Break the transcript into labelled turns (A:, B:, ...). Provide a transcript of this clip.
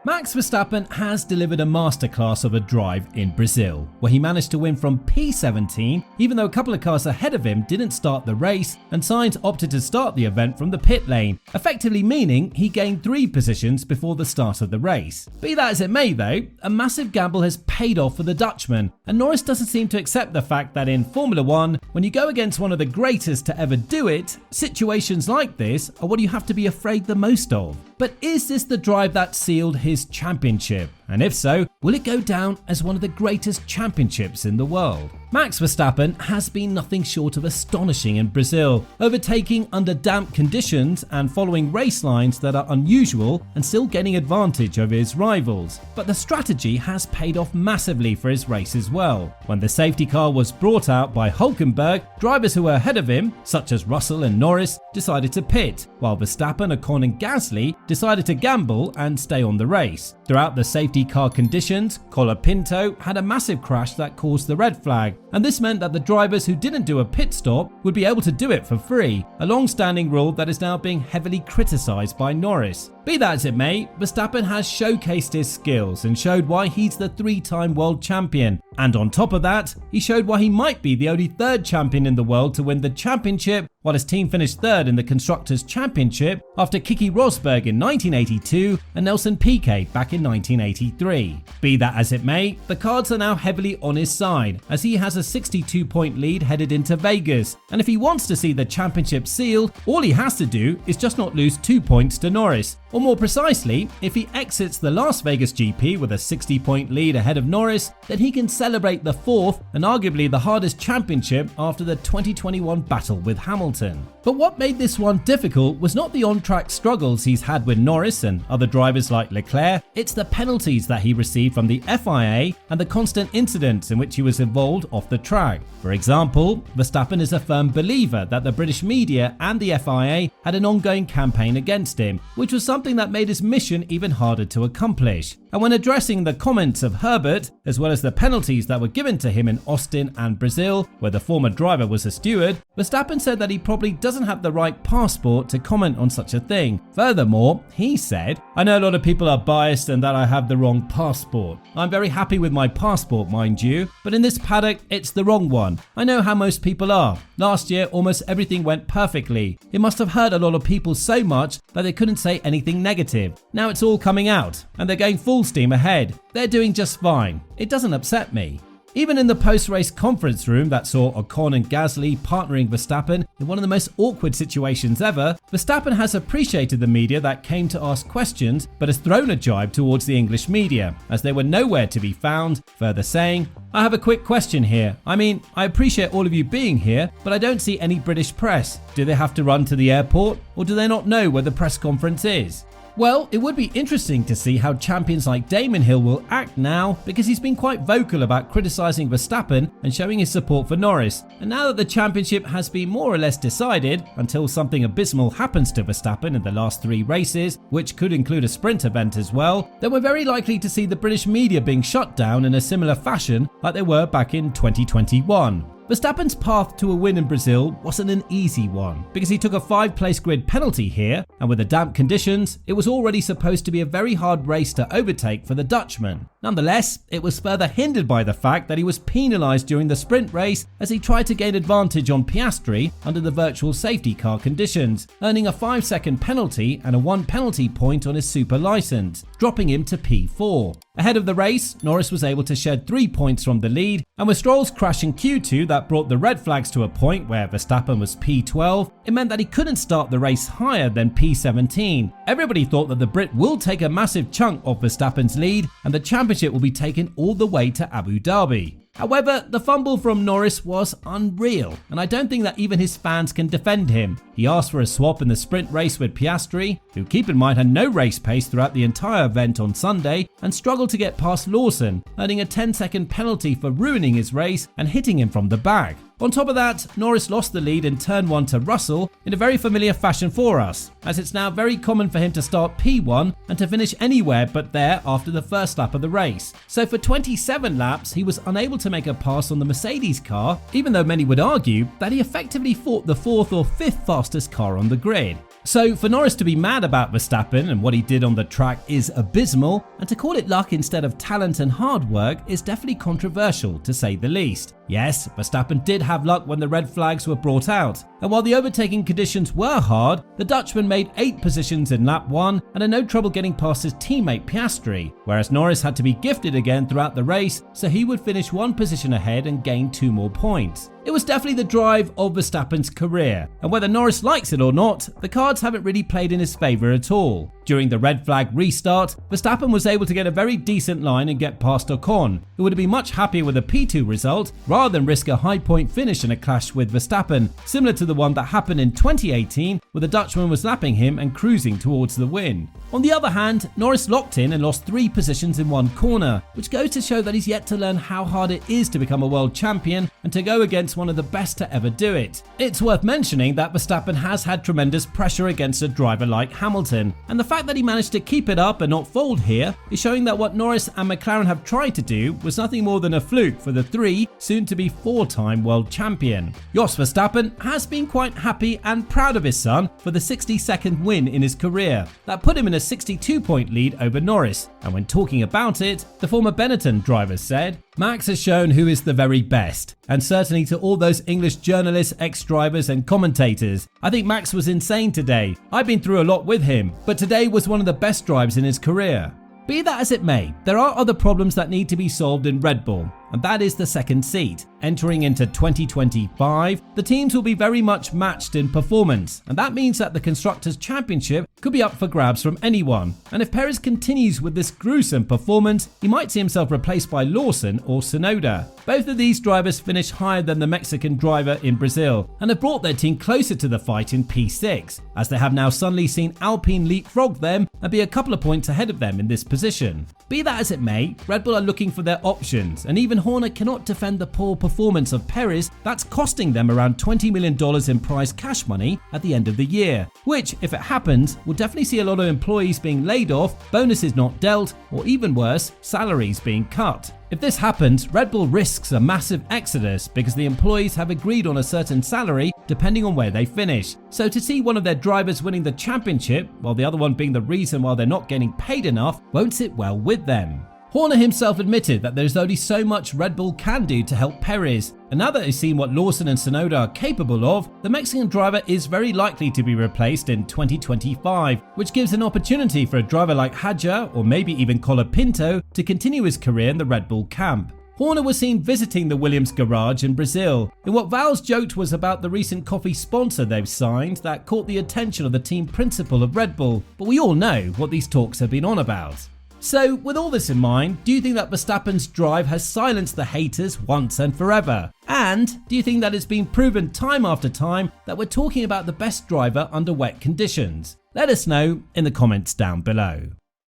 A: Max Verstappen has delivered a masterclass of a drive in Brazil, where he managed to win from P17 even though a couple of cars ahead of him didn't start the race and Sainz opted to start the event from the pit lane, effectively meaning he gained 3 positions before the start of the race. Be that as it may though, a massive gamble has paid off for the Dutchman, and Norris doesn't seem to accept the fact that in Formula 1, when you go against one of the greatest to ever do it, situations like this are what you have to be afraid the most of. But is this the drive that sealed his championship? And if so, will it go down as one of the greatest championships in the world? Max Verstappen has been nothing short of astonishing in Brazil, overtaking under damp conditions and following race lines that are unusual and still gaining advantage over his rivals. But the strategy has paid off massively for his race as well. When the safety car was brought out by Hulkenberg, drivers who were ahead of him, such as Russell and Norris, decided to pit, while Verstappen, Ocon and Gasly decided to gamble and stay on the race. Throughout the safety car conditions, Colapinto had a massive crash that caused the red flag, and this meant that the drivers who didn't do a pit stop would be able to do it for free, a long-standing rule that is now being heavily criticised by Norris. Be that as it may, Verstappen has showcased his skills and showed why he's the 3-time world champion, and on top of that, he showed why he might be the only 3rd champion in the world to win the championship, while his team finished 3rd in the Constructors' Championship after Keke Rosberg in 1982 and Nelson Piquet back in 1983. Be that as it may, the cards are now heavily on his side, as he has a 62-point lead headed into Vegas, and if he wants to see the championship sealed, all he has to do is just not lose 2 points to Norris. Or more precisely, if he exits the Las Vegas GP with a 60-point lead ahead of Norris, then he can celebrate the 4th and arguably the hardest championship after the 2021 battle with Hamilton. But what made this one difficult was not the on-track struggles he's had with Norris and other drivers like Leclerc, it's the penalties that he received from the FIA and the constant incidents in which he was involved off the track. For example, Verstappen is a firm believer that the British media and the FIA had an ongoing campaign against him, which was something that made his mission even harder to accomplish. And when addressing the comments of Herbert, as well as the penalties that were given to him in Austin and Brazil, where the former driver was a steward, Verstappen said that he probably doesn't have the right passport to comment on such a thing. Furthermore, he said, "I know a lot of people are biased and that I have the wrong passport. I'm very happy with my passport, mind you, but in this paddock, it's the wrong one. I know how most people are. Last year, almost everything went perfectly. It must have hurt a lot of people so much that they couldn't say anything negative. Now it's all coming out, and they're going full steam ahead. They're doing just fine. It doesn't upset me." Even in the post-race conference room that saw Ocon and Gasly partnering Verstappen in one of the most awkward situations ever, Verstappen has appreciated the media that came to ask questions but has thrown a jibe towards the English media, as they were nowhere to be found, further saying, "I have a quick question here. I mean, I appreciate all of you being here, but I don't see any British press. Do they have to run to the airport, or do they not know where the press conference is?" Well, it would be interesting to see how champions like Damon Hill will act now, because he's been quite vocal about criticising Verstappen and showing his support for Norris. And now that the championship has been more or less decided, until something abysmal happens to Verstappen in the last 3 races, which could include a sprint event as well, then we're very likely to see the British media being shut down in a similar fashion like they were back in 2021. Verstappen's path to a win in Brazil wasn't an easy one, because he took a 5-place grid penalty here, and with the damp conditions, it was already supposed to be a very hard race to overtake for the Dutchman. Nonetheless, it was further hindered by the fact that he was penalised during the sprint race as he tried to gain advantage on Piastri under the virtual safety car conditions, earning a 5-second penalty and a 1 penalty point on his super licence, dropping him to P4. Ahead of the race, Norris was able to shed 3 points from the lead, and with Stroll's crash in Q2 that brought the red flags to a point where Verstappen was P12, it meant that he couldn't start the race higher than P17. Everybody thought that the Brit will take a massive chunk off Verstappen's lead and the championship will be taken all the way to Abu Dhabi. However, the fumble from Norris was unreal, and I don't think that even his fans can defend him. He asked for a swap in the sprint race with Piastri, who, keep in mind, had no race pace throughout the entire event on Sunday and struggled to get past Lawson, earning a 10-second penalty for ruining his race and hitting him from the back. On top of that, Norris lost the lead in turn 1 to Russell in a very familiar fashion for us, as it's now very common for him to start P1 and to finish anywhere but there after the first lap of the race. So for 27 laps, he was unable to make a pass on the Mercedes car, even though many would argue that he effectively fought the 4th or 5th fastest car on the grid. So for Norris to be mad about Verstappen and what he did on the track is abysmal, and to call it luck instead of talent and hard work is definitely controversial to say the least. Yes, Verstappen did have luck when the red flags were brought out, and while the overtaking conditions were hard, the Dutchman made 8 positions in lap 1 and had no trouble getting past his teammate Piastri, whereas Norris had to be gifted again throughout the race, so he would finish 1 position ahead and gain 2 more points. It was definitely the drive of Verstappen's career, and whether Norris likes it or not, the cards haven't really played in his favour at all. During the red flag restart, Verstappen was able to get a very decent line and get past Ocon, who would have been much happier with a P2 result rather than risk a high point finish in a clash with Verstappen, similar to the one that happened in 2018 where the Dutchman was lapping him and cruising towards the win. On the other hand, Norris locked in and lost 3 positions in 1 corner, which goes to show that he's yet to learn how hard it is to become a world champion and to go against one of the best to ever do it. It's worth mentioning that Verstappen has had tremendous pressure against a driver like Hamilton, and the fact that he managed to keep it up and not fold here is showing that what Norris and McLaren have tried to do was nothing more than a fluke for the 3, soon to be 4-time world champion. Jos Verstappen has been quite happy and proud of his son for the 62nd win in his career. That put him in a 62-point lead over Norris, and when talking about it, the former Benetton driver said, "Max has shown who is the very best, and certainly to all those English journalists, ex-drivers and commentators. I think Max was insane today. I've been through a lot with him, but today was one of the best drives in his career." Be that as it may, there are other problems that need to be solved in Red Bull, and that is the second seat. Entering into 2025, the teams will be very much matched in performance, and that means that the Constructors' Championship could be up for grabs from anyone. And if Perez continues with this gruesome performance, he might see himself replaced by Lawson or Tsunoda. Both of these drivers finish higher than the Mexican driver in Brazil and have brought their team closer to the fight in P6, as they have now suddenly seen Alpine leapfrog them and be a couple of points ahead of them in this position. Be that as it may, Red Bull are looking for their options, and even Horner cannot defend the poor performance of Perez that's costing them around $20 million in prize cash money at the end of the year, which, if it happens, will definitely see a lot of employees being laid off, bonuses not dealt, or even worse, salaries being cut. If this happens, Red Bull risks a massive exodus because the employees have agreed on a certain salary depending on where they finish. So to see one of their drivers winning the championship, while the other one being the reason why they're not getting paid enough, won't sit well with them. Horner himself admitted that there's only so much Red Bull can do to help Perez, and now that he's seen what Lawson and Tsunoda are capable of, the Mexican driver is very likely to be replaced in 2025, which gives an opportunity for a driver like Hadjar or maybe even Colapinto to continue his career in the Red Bull camp. Horner was seen visiting the Williams garage in Brazil, in what Val's joked was about the recent coffee sponsor they've signed that caught the attention of the team principal of Red Bull, but we all know what these talks have been on about. So, with all this in mind, do you think that Verstappen's drive has silenced the haters once and forever? And do you think that it's been proven time after time that we're talking about the best driver under wet conditions? Let us know in the comments down below.